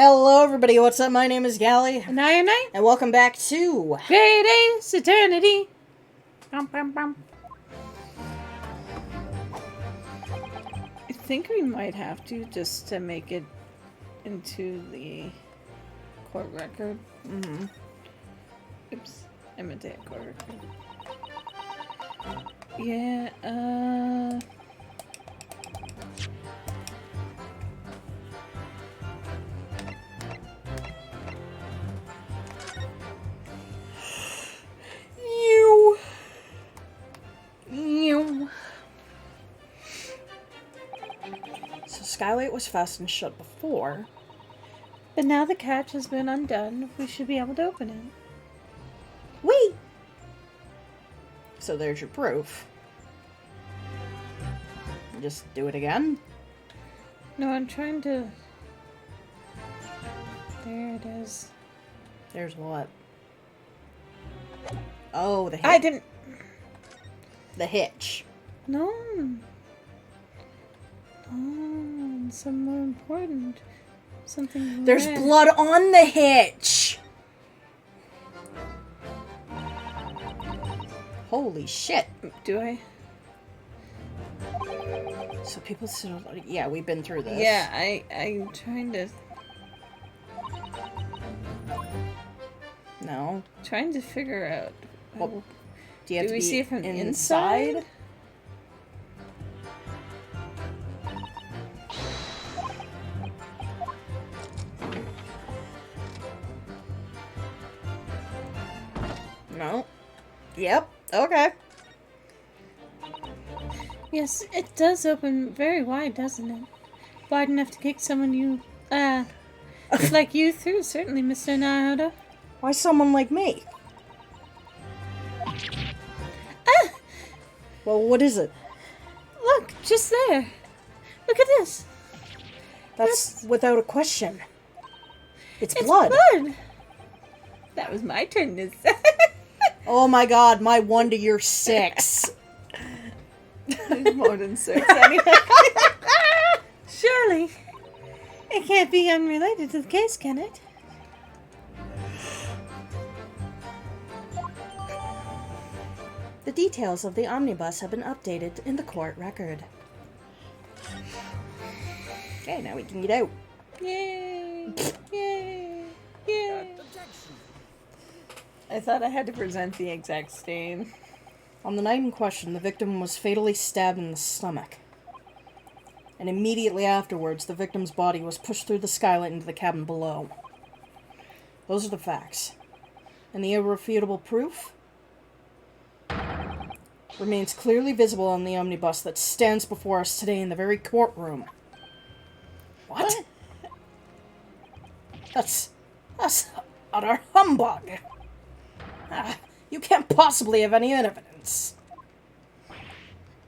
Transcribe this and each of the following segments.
Hello everybody, what's up? My name is Gally. And I. And welcome back to Great Ace Eternity. Bum, bum, bum. I think we might have to just to make it into the court record. Mm-hmm. Oops, I meant to hit court record. Yeah, So Skylight was fastened shut before. but now the catch has been undone. We should be able to open it. Wait! So there's your proof. Just do it again. No, I'm trying to... There it is. There's what? Oh, the hitch. I didn't... The hitch. No. Oh, something more important. Something There's red. blood on the hitch! Holy shit. Do I? So people still... Yeah, we've been through this. Yeah, I'm trying to... No. Trying to figure out... Well, do you have Do to we be see it from inside? inside? No. Yep. Okay. Yes, it does open very wide, doesn't it? Wide enough to kick someone like you through, certainly, Mr. Naoda. Why someone like me? Ah! Well, what is it? Look, just there. Look at this. That's without a question. It's It's blood. blood. That was my turn to say. Oh my god, my 1 to your 6. There's more than 6 anyway. Surely. It can't be unrelated to the case, can it? The details of the omnibus have been updated in the court record. Okay, now we can get out. Yay! Yay! Yay! I thought I had to present the exact stain. On the night in question, the victim was fatally stabbed in the stomach. And immediately afterwards, the victim's body was pushed through the skylight into the cabin below. Those are the facts. And the irrefutable proof remains clearly visible on the omnibus that stands before us today in the very courtroom. What? That's utter humbug. You can't possibly have any evidence.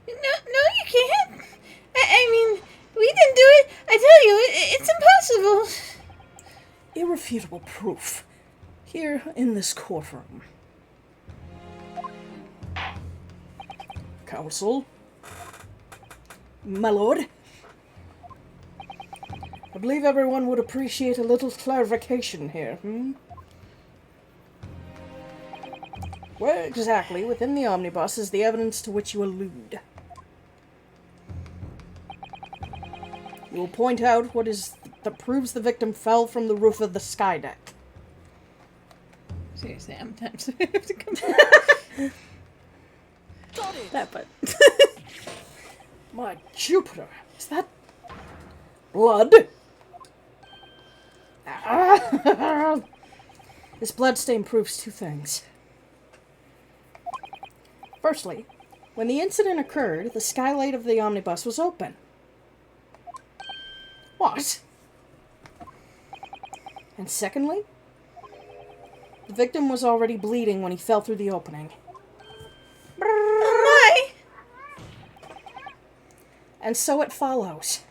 No, you can't. I mean, we didn't do it. I tell you, it's impossible. Irrefutable proof. Here in this courtroom. Counsel. My lord. I believe everyone would appreciate a little clarification here, Where exactly within the omnibus is the evidence to which you allude? You will point out what is that proves the victim fell from the roof of the sky deck. Seriously, how many times do I have to come back? That button. My Jupiter, is that blood? This bloodstain proves two things. Firstly, when the incident occurred, the skylight of the omnibus was open. What? And secondly, the victim was already bleeding when he fell through the opening. Oh my! And so it follows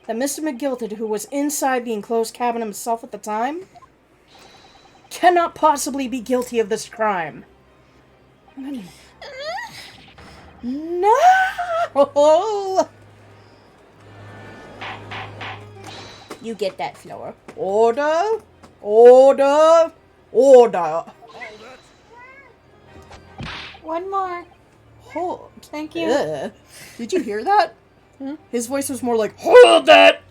that Mr. McGilted, who was inside the enclosed cabin himself at the time, cannot possibly be guilty of this crime. No! You get that, Flora. Order! Order! Order! One more. Hold. Thank you. Ugh. Did you hear that? Huh? His voice was more like, hold that!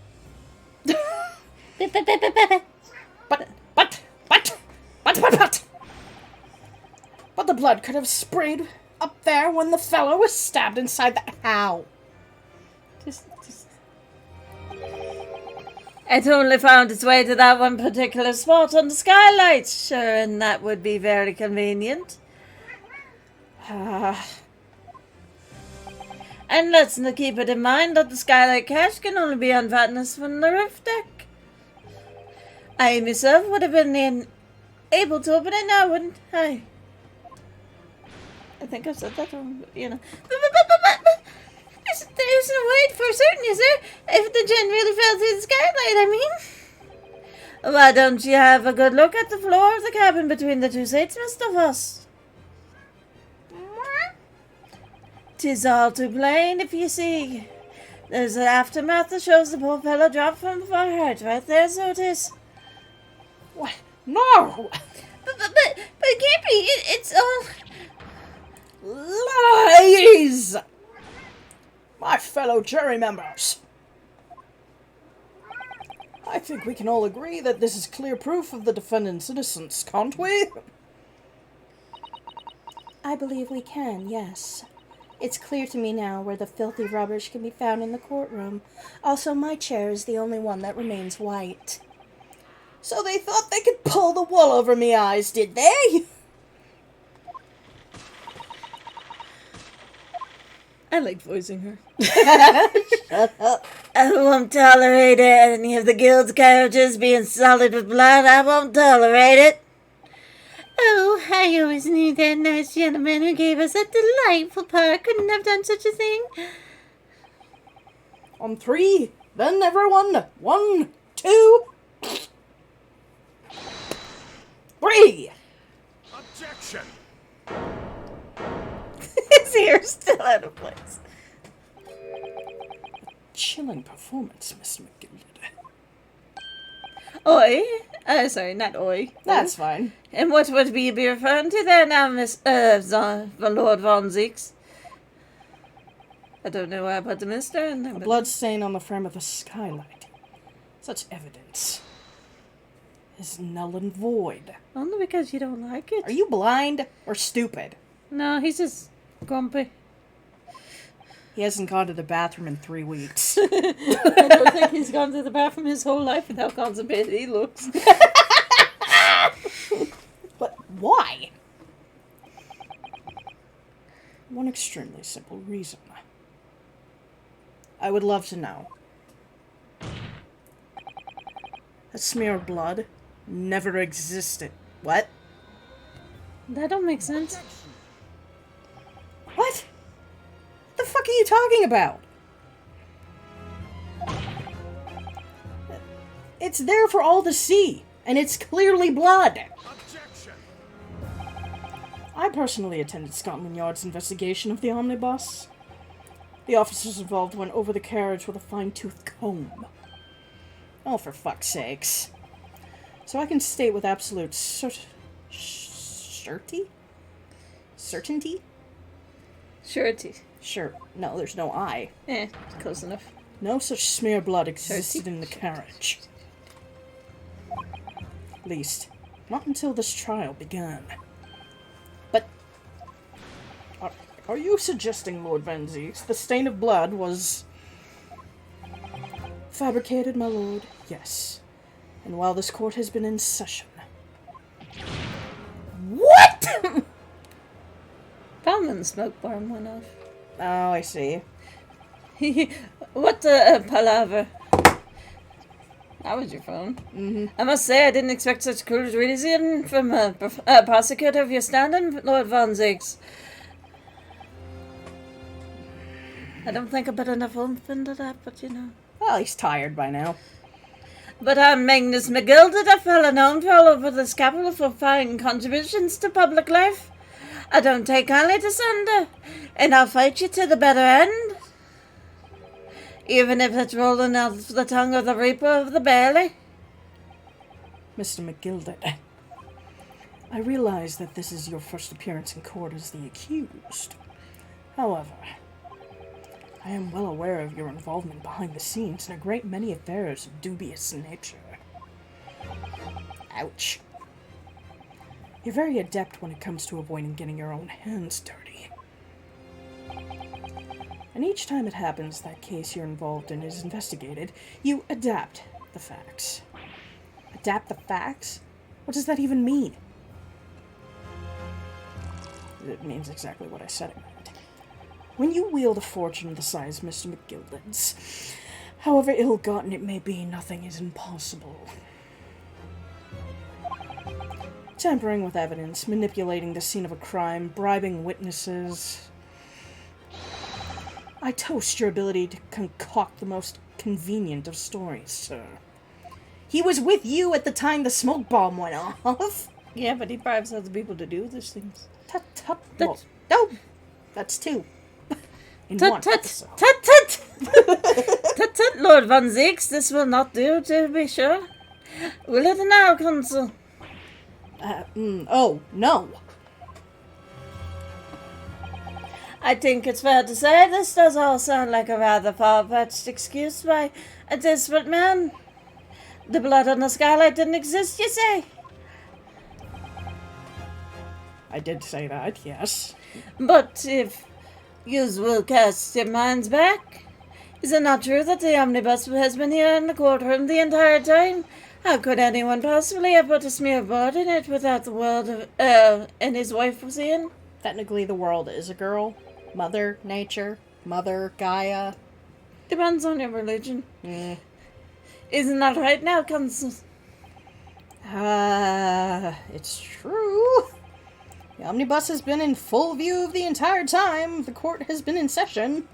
But the blood could have sprayed up there when the fellow was stabbed inside the... How? Just... It only found its way to that one particular spot on the skylight, sure, and that would be very convenient. And let's keep it in mind that the skylight cache can only be unfattened from the roof deck. I myself would have been able to open it now, wouldn't I? I think I said that wrong, but, you know. But there's no way for certain, is there? If the gen really fell through the skylight, I mean. Why don't you have a good look at the floor of the cabin between the two seats, Mr. Voss? 'Tis all too plain, if you see. There's an aftermath that shows the poor fellow dropped from the fireheart right there, so it is. What? No! But it can't be. It's all... Lies! My fellow jury members. I think we can all agree that this is clear proof of the defendant's innocence, can't we? I believe we can, yes. It's clear to me now where the filthy rubbish can be found in the courtroom. Also, my chair is the only one that remains white. So they thought they could pull the wool over me eyes, did they? I like voicing her. Shut up. I won't tolerate any of the guild's carriages being sullied with blood. I won't tolerate it. Oh, I always knew that nice gentleman who gave us that delightful park couldn't have done such a thing. On 3, then everyone. 1, 2, 3. Objection! His hair's still out of place. Chilling performance, Mr. McGilded. Oi. Sorry, not oi. That's fine. And what would we be referring to there now, Miss, Lord Von Zeeks? I don't know why I put the mister in there. A but- blood stain on the frame of the skylight. Such evidence is null and void. Only because you don't like it. Are you blind or stupid? No, he's just grumpy. He hasn't gone to the bathroom in 3 weeks. I don't think he's gone to the bathroom his whole life with how constipated he looks. But why? One extremely simple reason. I would love to know. A smear of blood never existed. What? That don't make sense. What? The fuck are you talking about? It's there for all to see, and it's clearly blood. Objection! I personally attended Scotland Yard's investigation of the omnibus. The officers involved went over the carriage with a fine-tooth comb. Oh, for fuck's sakes. So I can state with absolute certainty? Certainty? Surety. Sure. No, there's no I. Close enough. No such smear of blood existed in the carriage. At least, not until this trial began. But, are you suggesting, Lord Van Zeeks, the stain of blood was fabricated, my lord? Yes. And while this court has been in session. What?! Found when the smoke bomb went off. Oh, I see. What the palaver? That was your phone. Mm-hmm. I must say, I didn't expect such cool reason from a prosecutor of your standing, Lord Von Zeeks. I don't think I put enough oomph into that, but you know. Well, he's tired by now. But I'm Magnus McGilded, a fellow known for all over this capital for fine contributions to public life. I don't take kindly to slander, and I'll fight you to the better end. Even if it's rolling out the tongue of the reaper of the barley. Mr. McGilded, I realize that this is your first appearance in court as the accused. However, I am well aware of your involvement behind the scenes in a great many affairs of dubious nature. Ouch. You're very adept when it comes to avoiding getting your own hands dirty. And each time it happens that case you're involved in is investigated, you adapt the facts. Adapt the facts? What does that even mean? It means exactly what I said it meant. When you wield a fortune the size of Mr. McGilded's, however ill-gotten it may be, nothing is impossible. Tampering with evidence, manipulating the scene of a crime, bribing witnesses. I toast your ability to concoct the most convenient of stories, sir. He was with you at the time the smoke bomb went off. Yeah, but he bribes other people to do these things. Tut tut. That's- Well, no, that's two. In Tut one tut! episode. Tut tut! Tut tut, Lord Van Zeeks, this will not do, to be sure. Will it now, Consul? Oh, no. I think it's fair to say this does all sound like a rather far-fetched excuse by a desperate man. The blood on the skylight didn't exist, you say? I did say that, yes. But if yous will cast your minds back, is it not true that the omnibus has been here in the courtroom the entire time? How could anyone possibly have put a smear board in it without the world of, and his wife was in? Technically, the world is a girl. Mother Nature. Mother Gaia. Depends on your religion. Isn't that right now, Consul? It's true. The omnibus has been in full view of the entire time the court has been in session.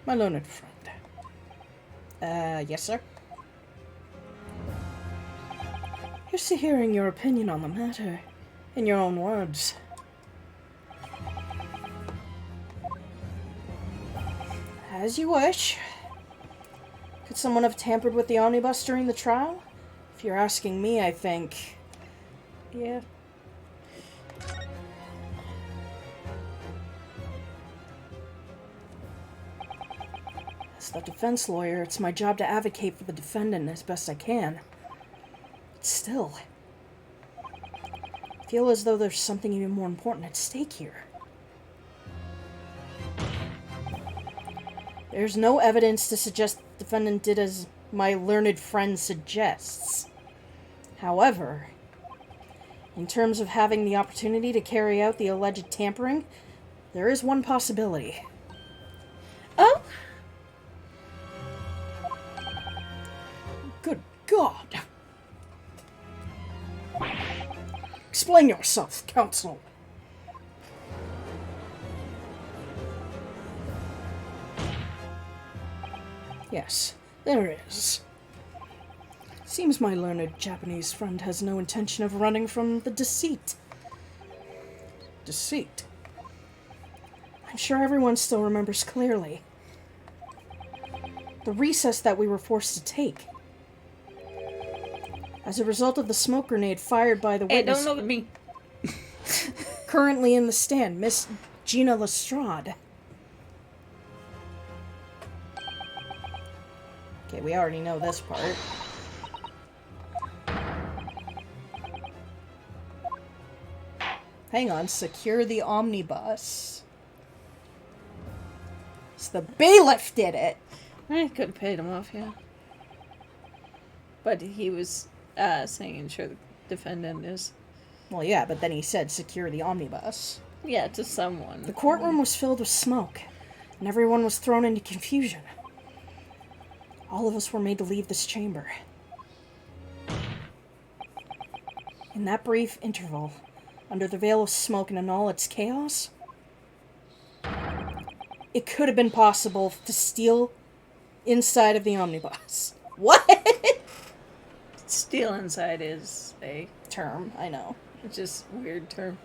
My learned friend. Yes, sir? Here's to hearing your opinion on the matter, in your own words. As you wish. Could someone have tampered with the omnibus during the trial? If you're asking me, I think... yeah. As the defense lawyer, it's my job to advocate for the defendant as best I can. But still, I feel as though there's something even more important at stake here. There's no evidence to suggest the defendant did as my learned friend suggests. However, in terms of having the opportunity to carry out the alleged tampering, there is one possibility. Oh? Good God! Explain yourself, counsel. Yes, there is. Seems my learned Japanese friend has no intention of running from the deceit. Deceit? I'm sure everyone still remembers clearly. The recess that we were forced to take. As a result of the smoke grenade fired by the Hey, witness don't look at me. currently in the stand, Miss Gina Lestrade. Okay, we already know this part. Hang on, secure the omnibus. So the bailiff did it. I could have paid him off, yeah. But he was saying sure the defendant is. Well, yeah, but then he said secure the omnibus. Yeah, to someone. The courtroom was filled with smoke, and everyone was thrown into confusion. All of us were made to leave this chamber. In that brief interval, under the veil of smoke and in all its chaos, it could have been possible to steal inside of the omnibus. What? Steal inside is a Term, I know. just weird term.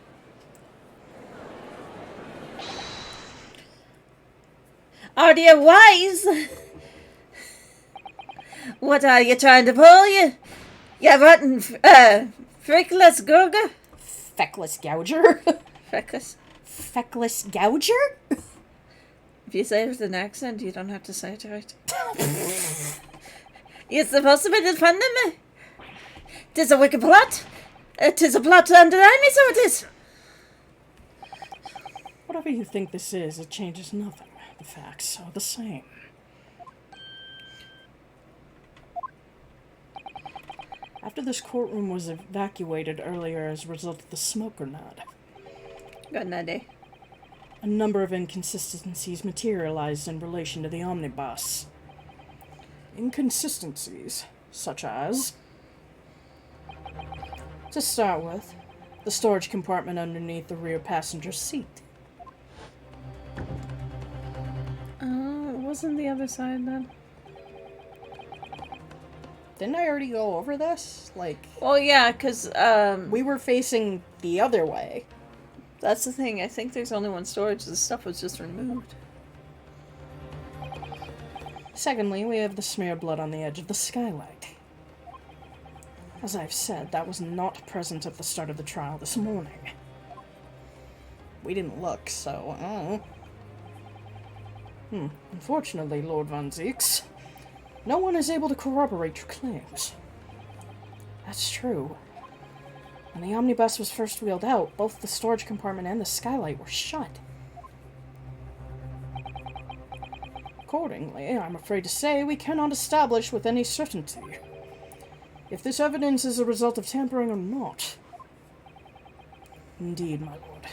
Are you wise? What are you trying to pull, you rotten, frickless gurga? Feckless gouger? Feckless? Feckless gouger? If you say it with an accent, you don't have to say it right. You're supposed to be defending me. 'Tis a wicked plot. 'Tis a plot to undermine me, so it is. Whatever you think this is, it changes nothing. The facts are the same. After this courtroom was evacuated earlier as a result of the smoke grenade, Good night, a number of inconsistencies materialized in relation to the omnibus. Inconsistencies such as, to start with, the storage compartment underneath the rear passenger seat. It wasn't the other side then. Didn't I already go over this? Well, yeah, because, We were facing the other way. that's the thing. I think there's only one storage. The stuff was just removed. Secondly, we have the smear blood on the edge of the skylight. As I've said, that was not present at the start of the trial this morning. We didn't look, so I don't know. Unfortunately, Lord Van Zeeks, no one is able to corroborate your claims. That's true. When the omnibus was first wheeled out, both the storage compartment and the skylight were shut. Accordingly, I'm afraid to say we cannot establish with any certainty if this evidence is a result of tampering or not. Indeed, my lord.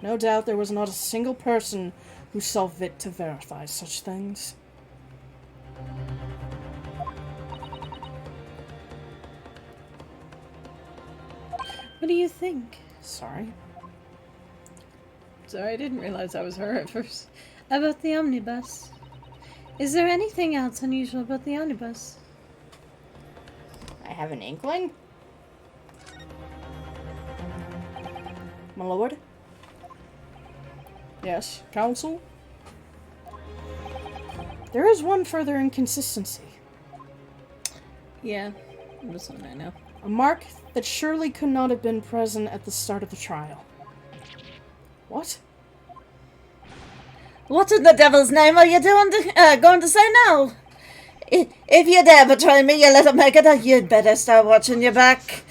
No doubt there was not a single person who saw fit to verify such things. What do you think? Sorry. Sorry, I didn't realize I was her at first. About the omnibus. Is there anything else unusual about the omnibus? I have an inkling. My lord? Yes, counsel? There is one further inconsistency. Yeah, this one I know. A mark that surely could not have been present at the start of the trial. What? What in the devil's name are you going to say now? If you dare betray me, you little maggot, you'd better start watching your back.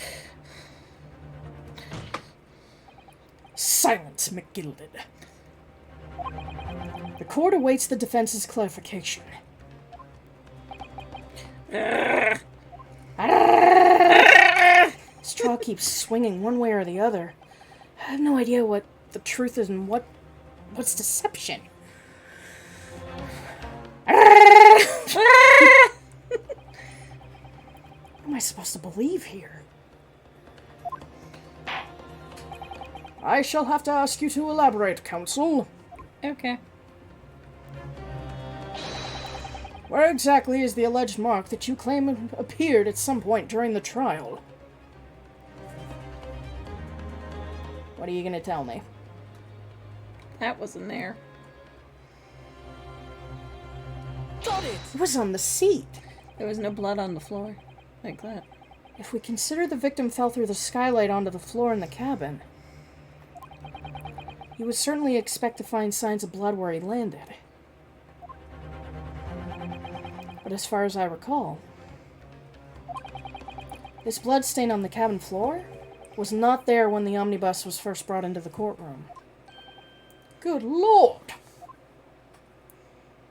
Silence, McGilded. The court awaits the defense's clarification. This trial keeps swinging one way or the other. I have no idea what the truth is and what's deception. What am I supposed to believe here? I shall have to ask you to elaborate, counsel. Okay. Where exactly is the alleged mark that you claim appeared at some point during the trial? What are you gonna tell me? That wasn't there. Got it! It was on the seat. There was no blood on the floor. Like that. If we consider the victim fell through the skylight onto the floor in the cabin, you would certainly expect to find signs of blood where he landed. But as far as I recall, this blood stain on the cabin floor was not there when the omnibus was first brought into the courtroom. Good Lord!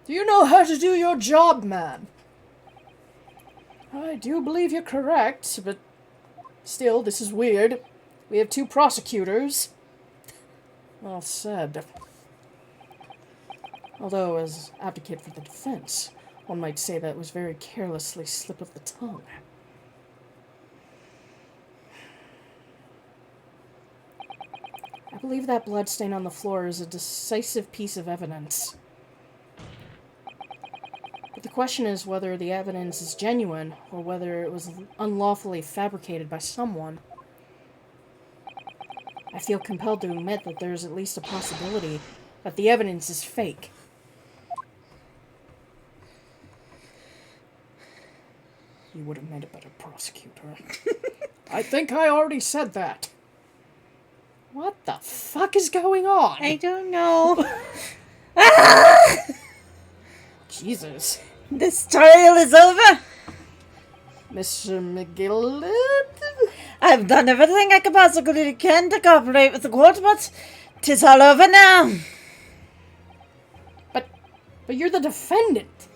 Do you know how to do your job, man? I do believe you're correct, but still, this is weird. We have two prosecutors. Well said. Although, as advocate for the defense, one might say that was very carelessly slip of the tongue. I believe that bloodstain on the floor is a decisive piece of evidence. But the question is whether the evidence is genuine, or whether it was unlawfully fabricated by someone. I feel compelled to admit that there is at least a possibility that the evidence is fake. You would have made a better prosecutor. I think I already said that. What the fuck is going on? I don't know. Jesus. This trial is over. Mr. McGill. I've done everything I could possibly can to cooperate with the court, but 'tis all over now. But you're the defendant.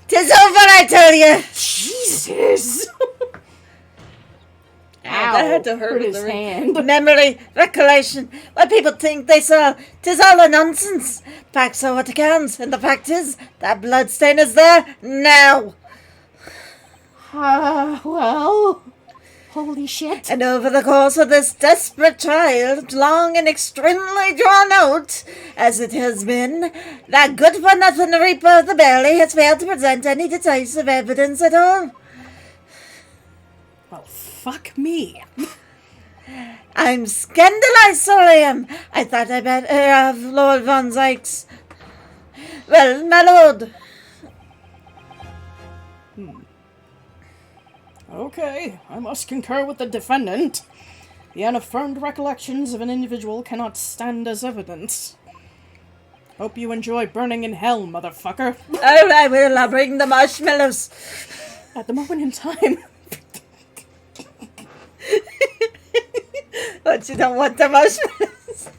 'Tis over, I tell you. Jesus. Ow, I had to hurt his the hand. memory, recollection, what people think they saw. 'Tis all a nonsense. Facts are what counts, and the fact is, that bloodstain is there now. Well, holy shit. And over the course of this desperate trial, long and extremely drawn out, as it has been, that good-for-nothing Reaper of the Barley has failed to present any decisive evidence at all. Well, fuck me. I'm scandalized, so I am. I thought I better have Lord Von Zykes. Well, my lord. Okay, I must concur with the defendant. The unaffirmed recollections of an individual cannot stand as evidence. Hope you enjoy burning in hell, motherfucker. Oh, I will. I'll bring the marshmallows. At the moment in time, But you don't want the marshmallows.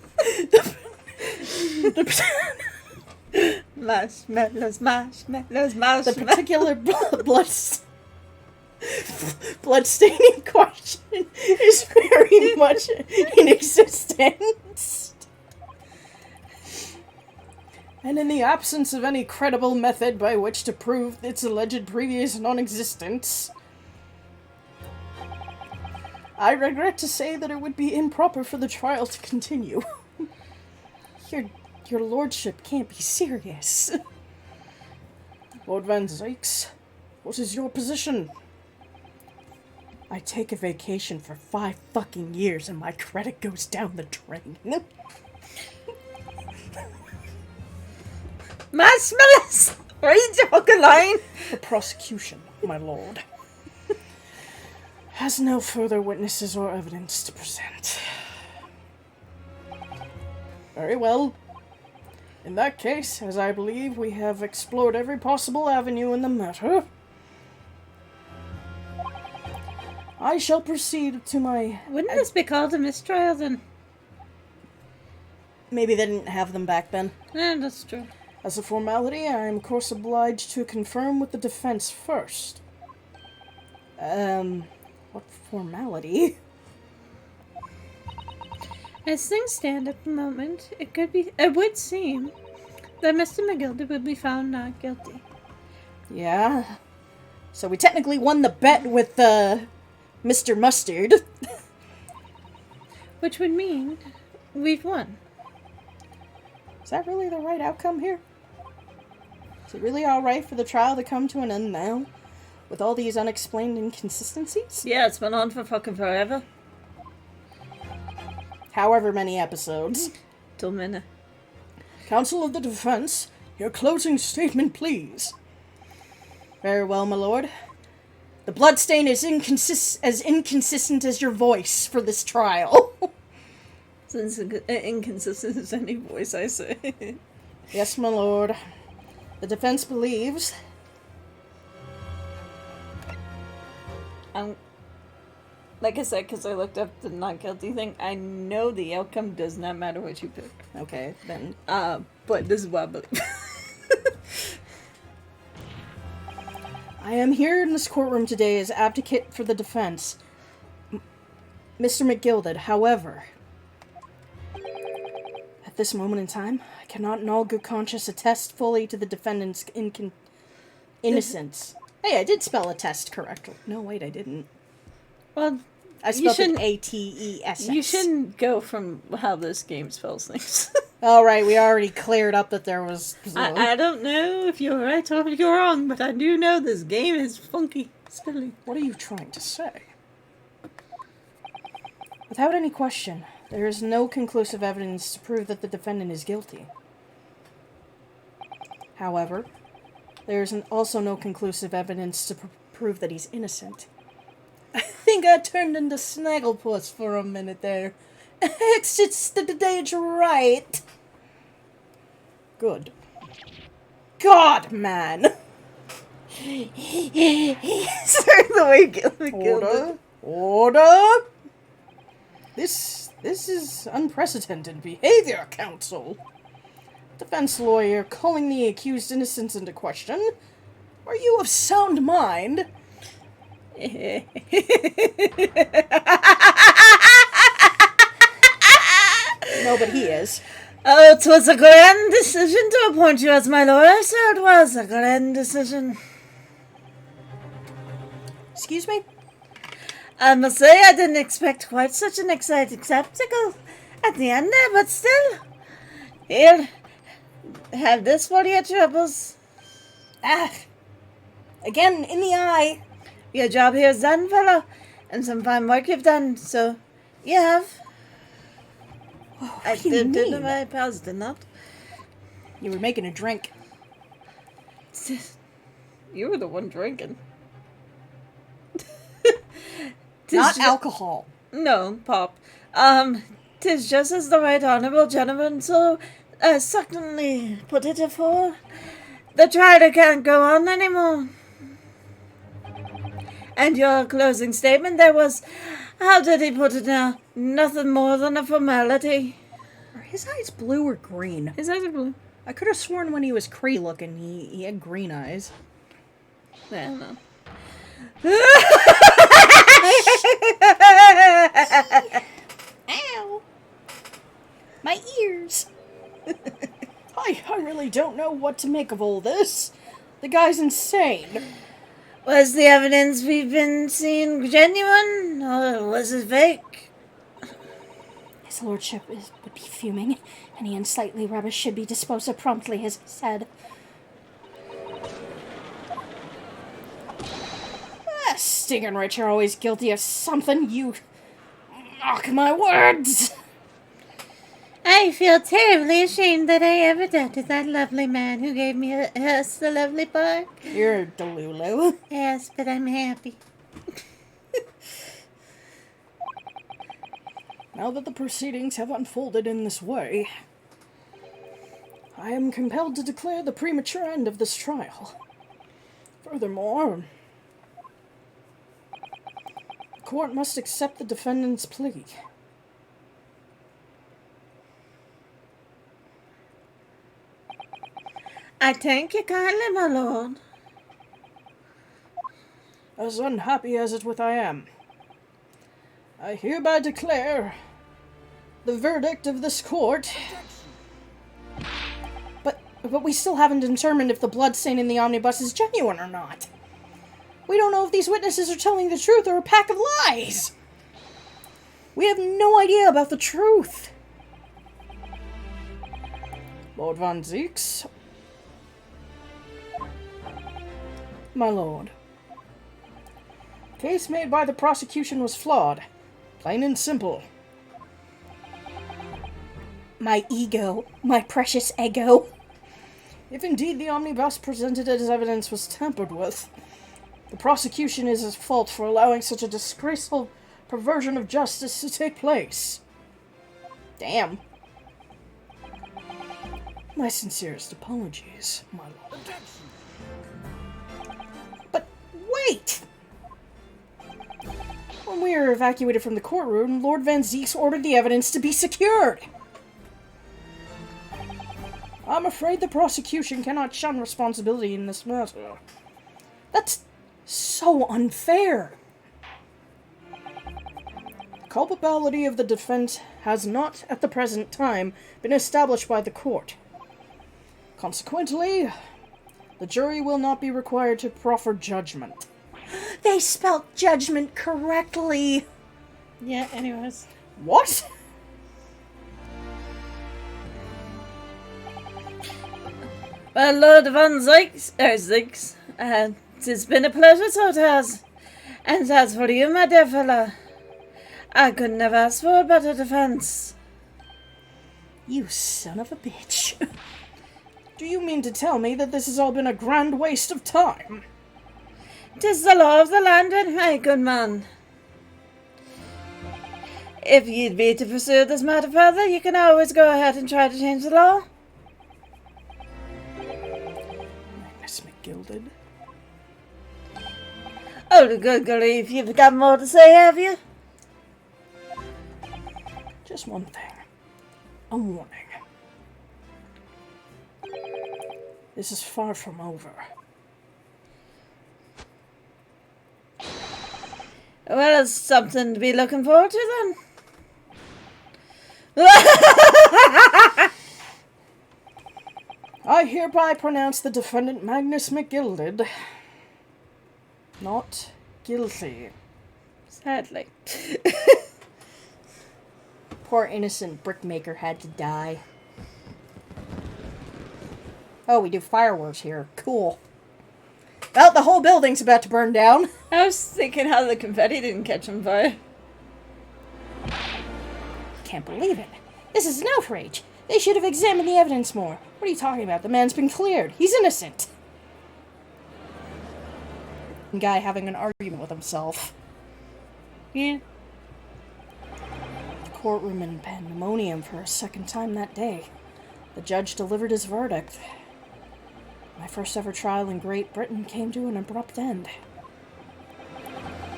Marshmallows, marshmallows, the marshmallows. particular bloodstaining question is very much in existence. And in the absence of any credible method by which to prove its alleged previous non-existence, I regret to say that it would be improper for the trial to continue. Your lordship can't be serious. Lord Van Zykes, what is your position? I take a vacation for 5 fucking years and my credit goes down the drain. Marshmallows! Read your fucking line. The prosecution, my lord, has no further witnesses or evidence to present. Very well. In that case, as I believe we have explored every possible avenue in the matter, I shall proceed to my... Wouldn't this be called a mistrial then? Maybe they didn't have them back then. Yeah, that's true. As a formality, I am of course obliged to confirm with the defense first. What formality? As things stand at the moment, it would seem that Mr. McGilder would be found not guilty. Yeah. So we technically won the bet with, Mr. Mustard. Which would mean we've won. Is that really the right outcome here? Is it really alright for the trial to come to an end now? With all these unexplained inconsistencies? Yeah, it's been on for fucking forever. However many episodes. Till minute. Counsel of the defense, your closing statement, please. Very well, my lord. The bloodstain is as inconsistent as your voice for this trial. It's inconsistent as any voice I say. Yes, my lord. The defense believes... Like I said, because I looked up the not guilty thing, I know the outcome does not matter what you pick. Okay, then. But this is what I believe. I am here in this courtroom today as advocate for the defense, Mr. McGilded. However, at this moment in time, I cannot in all good conscience attest fully to the defendant's innocence. Hey, I did spell attest correctly. No, wait, I didn't. Well, I spelled it A-T-E-S-S. you shouldn't go from how this game spells things. Alright, we already cleared up that there was... I don't know if you're right or if you're wrong, but I do know this game is funky spelling. What are you trying to say? Without any question, there is no conclusive evidence to prove that the defendant is guilty. However, there is also no conclusive evidence to prove that he's innocent. I think I turned into Snagglepuss for a minute there. It's just the stage right. Good. God, man! the way Gilly killed Order! Order! This is unprecedented behavior, counsel. Defense lawyer calling the accused innocence into question. Are you of sound mind? No, but he is. Oh, 'twas a grand decision to appoint you as my lawyer, sir. It was a grand decision. Excuse me? I must say I didn't expect quite such an exciting spectacle at the end there, but still. Here, have this for your troubles. Ah! Again, in the eye. Your job here is done, fellow, and some fine work you've done, so you have. I do you did mean? my pals did not. You were making a drink. You were the one drinking. Not alcohol. No, pop. 'Tis just as the right honourable gentleman so succinctly put it afore. The trial can't go on anymore. And your closing statement there was, how did he put it now? Nothing more than a formality. Are his eyes blue or green? His eyes are blue. I could have sworn when he was Cree looking, he had green eyes. I don't know. Ow! My ears! I really don't know what to make of all this. The guy's insane. Was the evidence we've been seeing genuine, or was it fake? His lordship would be fuming. Any unsightly rubbish should be disposed of promptly, as he said. Sting and Rich are always guilty of something, you mock my words! I feel terribly ashamed that I ever doubted that lovely man who gave me us the lovely park. You're Delulu. Yes, but I'm happy. Now that the proceedings have unfolded in this way, I am compelled to declare the premature end of this trial. Furthermore, the court must accept the defendant's plea. I thank you kindly, my lord. As unhappy as it with I am, I hereby declare the verdict of this court. But we still haven't determined if the blood stain in the omnibus is genuine or not. We don't know if these witnesses are telling the truth or a pack of lies. We have no idea about the truth. Lord Van Zieks. My lord. Case made by the prosecution was flawed. Plain and simple. My ego. My precious ego. If indeed the omnibus presented as evidence was tampered with, the prosecution is at fault for allowing such a disgraceful perversion of justice to take place. Damn. My sincerest apologies, my lord. But wait! When we were evacuated from the courtroom, Lord Van Zieks ordered the evidence to be secured. I'm afraid the prosecution cannot shun responsibility in this matter. That's so unfair. The culpability of the defense has not, at the present time, been established by the court. Consequently, the jury will not be required to proffer judgment. They spelt judgment correctly. Yeah, anyways. What? Well, Lord Van Zieks, it's been a pleasure, so it has. And as for you, my dear fellow, I couldn't have asked for a better defense. You son of a bitch. Do you mean to tell me that this has all been a grand waste of time? 'Tis the law of the land, and hey, good man. If you'd be to pursue this matter further, you can always go ahead and try to change the law. Magnus McGilded. Oh, the good grief, you've got more to say, have you? Just one thing. A warning. This is far from over. Well, it's something to be looking forward to, then. I hereby pronounce the defendant Magnus McGilded not guilty. Sadly. Poor innocent brickmaker had to die. Oh, we do fireworks here. Cool. Well, the whole building's about to burn down. I was thinking how the confetti didn't catch on fire. Can't believe it. This is an outrage. They should have examined the evidence more. What are you talking about? The man's been cleared. He's innocent. Guy having an argument with himself. Yeah. The courtroom in pandemonium for a second time that day. The judge delivered his verdict. My first ever trial in Great Britain came to an abrupt end.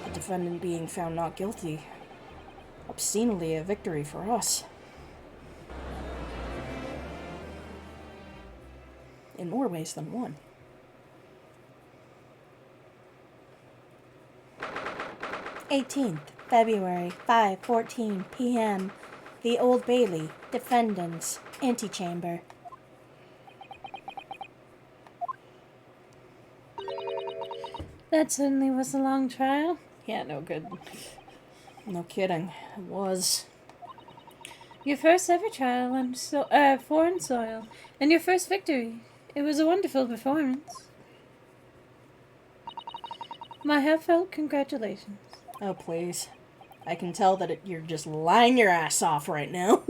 The defendant being found not guilty. Obscenely a victory for us. In more ways than one. February 5:14 p.m. The Old Bailey, defendants, antechamber. That certainly was a long trial. Yeah, no good. No kidding. It was. Your first ever trial on foreign soil, and your first victory. It was a wonderful performance. My heartfelt congratulations. Oh, please. I can tell that you're just lying your ass off right now.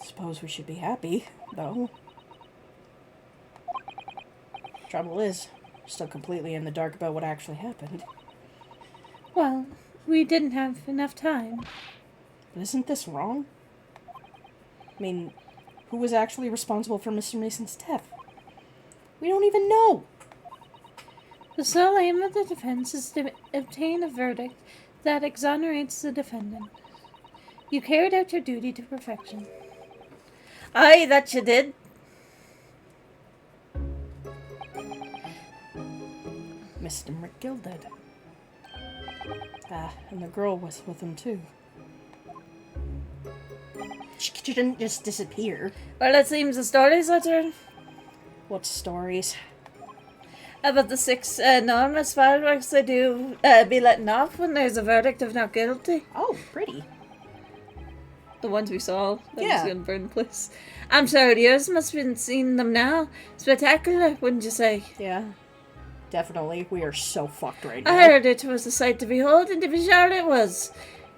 Suppose we should be happy, though. Trouble is, we're still completely in the dark about what actually happened. Well, we didn't have enough time. But isn't this wrong? I mean, who was actually responsible for Mr. Mason's death? We don't even know! The sole aim of the defense is to obtain a verdict that exonerates the defendant. You carried out your duty to perfection. Aye, that you did. Mr. McGilded. Ah, and the girl was with him too. She didn't just disappear. Well, it seems the stories are turned. What stories? About the 6 enormous fireworks they do be letting off when there's a verdict of not guilty. Oh, pretty. The ones we saw that Yeah. was going to burn the place. I'm sure yours must have been seeing them now. Spectacular, wouldn't you say? Yeah. Definitely. We are so fucked right now. I heard it was a sight to behold, and to be sure it was.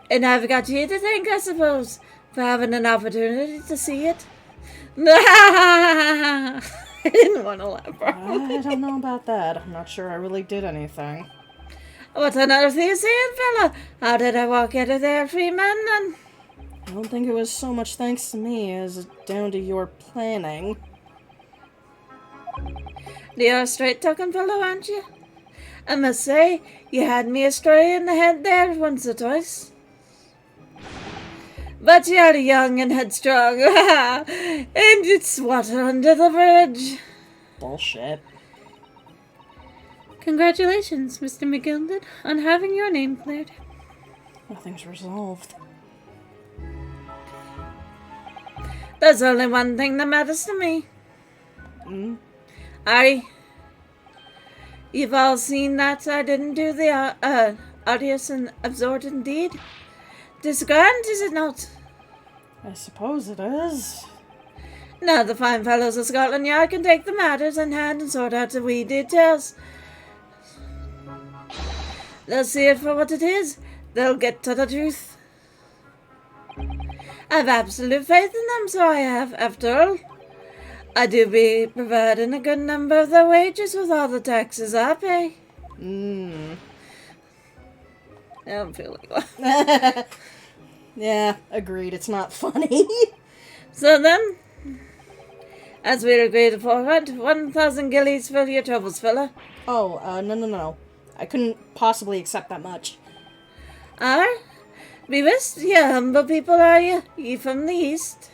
And I've got you to thank, I suppose, for having an opportunity to see it. I didn't want to laugh. I don't know about that. I'm not sure I really did anything. What on earth are you saying, fella? How did I walk out of there free man, then? I don't think it was so much thanks to me as down to your planning. You're a straight-talking fellow, aren't you? I must say, you had me astray in the head there once or twice. But you're young and headstrong, and it's water under the bridge. Bullshit. Congratulations, Mr. McGilded, on having your name cleared. Nothing's resolved. There's only one thing that matters to me. Hmm? You've all seen that I didn't do the odious and absorbent deed. This grand, is it not? I suppose it is. Now the fine fellows of Scotland Yard can take the matters in hand and sort out the wee details. They'll see it for what it is. They'll get to the truth. I've absolute faith in them, so I have, after all. I do be providing a good number of their wages with all the taxes I pay. Mmm. I don't feel like Yeah, agreed. It's not funny. So then, as we'd agreed beforehand, 1,000 guineas for your troubles, fella. Oh, no. I couldn't possibly accept that much. Are? Be wist, ye humble people, are you? Ye from the east?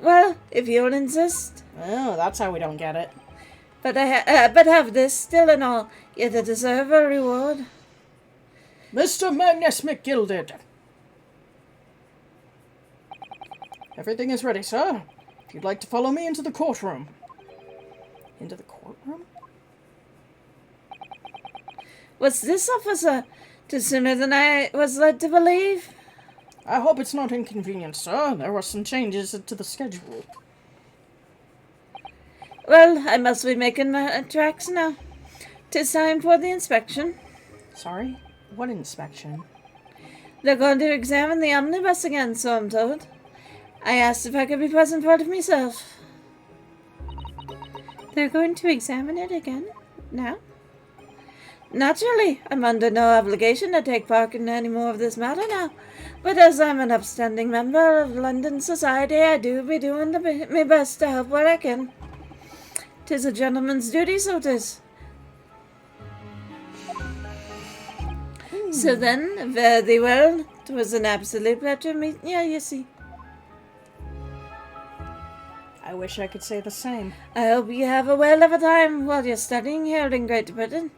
Well, if you'll insist. Oh, that's how we don't get it. But but have this still and all, ye deserve a reward. Mr. Magnus McGilded. Everything is ready, sir. If you'd like to follow me into the courtroom. Into the courtroom? Was this, officer? To sooner than I was led to believe? I hope it's not inconvenient, sir. There were some changes to the schedule. Well, I must be making my tracks now. 'Tis time for the inspection. Sorry? What inspection? They're going to examine the omnibus again, so I'm told. I asked if I could be present for it myself. They're going to examine it again? Now? Naturally, I'm under no obligation to take part in any more of this matter now. But as I'm an upstanding member of London society, I do be doing my best to help where I can. 'Tis a gentleman's duty, so 'tis. So then, very well. 'Twas an absolute pleasure meeting you see. I wish I could say the same. I hope you have a whale of a time while you're studying here in Great Britain.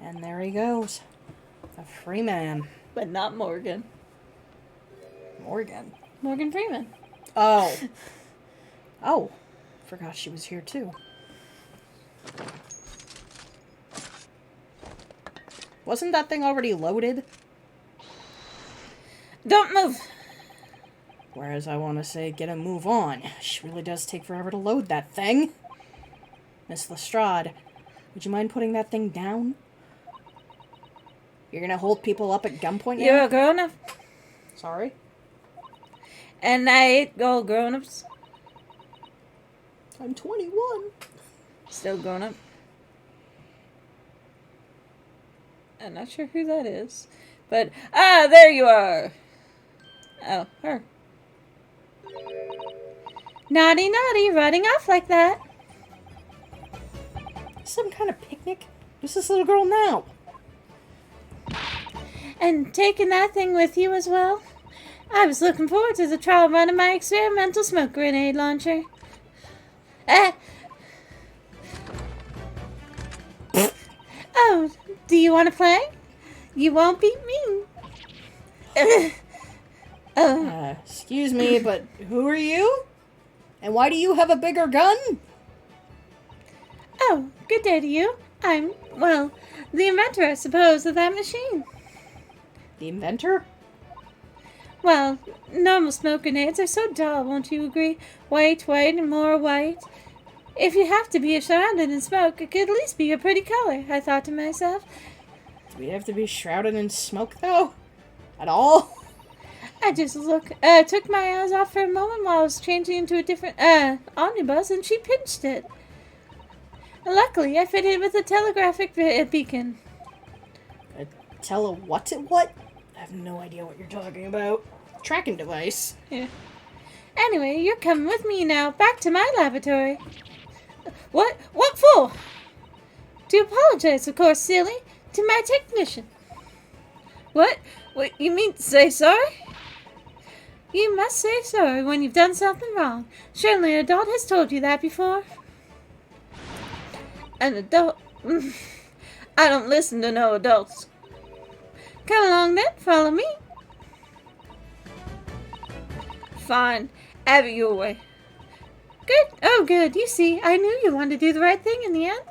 And there he goes. A free man. But not Morgan. Morgan. Morgan Freeman. Oh. Oh. Forgot she was here too. Wasn't that thing already loaded? Don't move. Whereas I want to say, get a move on. She really does take forever to load that thing. Miss Lestrade, would you mind putting that thing down? You're gonna hold people up at gunpoint now? You're a grown-up. Sorry? And I hate all grown-ups. I'm 21. Still grown-up. I'm not sure who that is. But, there you are. Oh, her. Naughty, running off like that. Some kind of picnic? Who's this little girl now? And taking that thing with you as well? I was looking forward to the trial run of my experimental smoke grenade launcher. Oh, do you want to play? You won't beat me. Excuse me, but who are you? And why do you have a bigger gun? Oh, good day to you. I'm, well, the inventor, I suppose, of that machine. The inventor? Well, normal smoke grenades are so dull, won't you agree? White, and more white. If you have to be surrounded in smoke, it could at least be a pretty color, I thought to myself. Do we have to be shrouded in smoke, though? At all? I just took my eyes off for a moment while I was changing into a different, omnibus, and she pinched it. Luckily, I fitted it with a telegraphic beacon. What? I have no idea what you're talking about. Tracking device. Yeah. Anyway, you're coming with me now, back to my laboratory. What? What for? To apologize, of course, silly, to my technician. What? What, you mean to say sorry? You must say sorry when you've done something wrong. Surely an adult has told you that before. An adult? I don't listen to no adults. Come along then, follow me. Fine, have it your way. Good. Oh, good. You see, I knew you wanted to do the right thing in the end.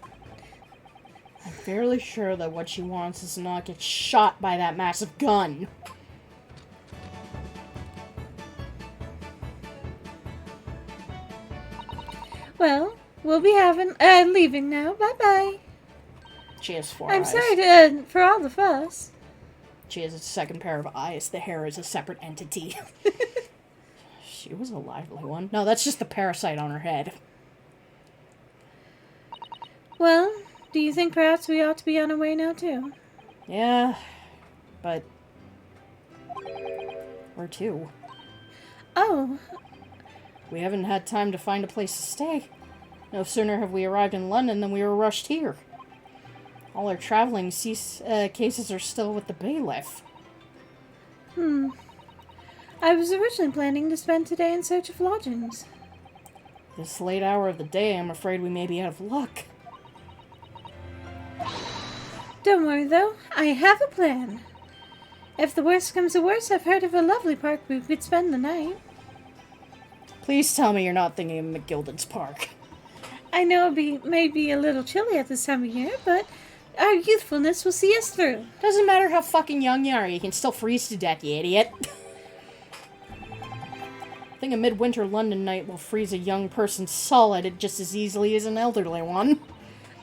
I'm fairly sure that what she wants is to not get shot by that massive gun. Well, we'll be leaving now. Bye-bye. She has 4 I'm eyes. sorry for all the fuss. She has a second pair of eyes. The hair is a separate entity. She was a lively one. No, that's just the parasite on her head. Well, do you think perhaps we ought to be on our way now, too? Yeah, but... where to? Oh, We haven't had time to find a place to stay. No sooner have we arrived in London than we were rushed here. All our traveling cases are still with the bailiff. I was originally planning to spend today in search of lodgings. This late hour of the day, I'm afraid we may be out of luck. Don't worry, though. I have a plan. If the worst comes to worst, I've heard of a lovely park we could spend the night. Please tell me you're not thinking of McGilden's Park. I know it may be a little chilly at this time of year, but our youthfulness will see us through. Doesn't matter how fucking young you are, you can still freeze to death, you idiot. I think a midwinter London night will freeze a young person solid just as easily as an elderly one.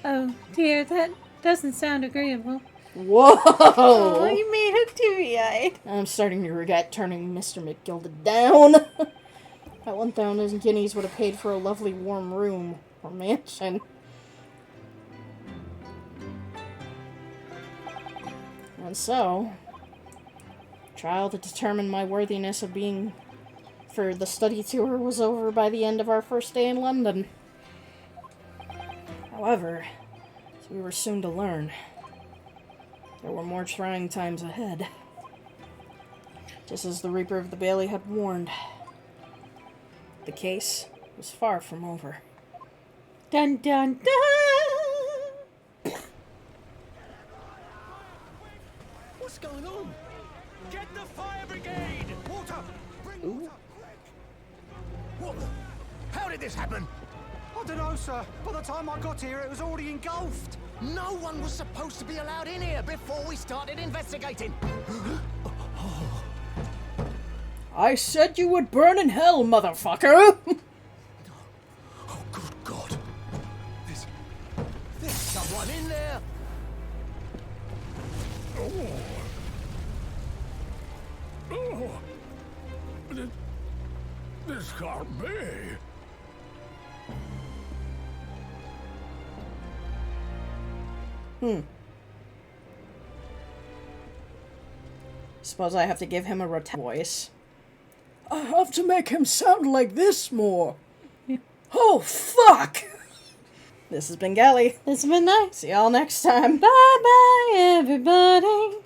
Oh, dear, that doesn't sound agreeable. Whoa! Oh, you made her teary-eyed. I'm starting to regret turning Mr. McGilda down. That 1,000 guineas would have paid for a lovely warm room or mansion. And so, trial to determine my worthiness of being for the study tour was over by the end of our first day in London. However, as we were soon to learn, there were more trying times ahead. Just as the Reaper of the Bailey had warned, the case was far from over. Dun dun dun! What's going on? Get the fire brigade! Water! Bring water, quick! What the? How did this happen? I don't know, sir. By the time I got here, it was already engulfed. No one was supposed to be allowed in here before we started investigating. I said you would burn in hell, motherfucker! Oh, good God. There's someone in there. This can't be. Suppose I have to give him a rotund voice. I have to make him sound like this more. Oh, fuck! This has been Gally. This has been nice. See y'all next time. Bye bye, everybody.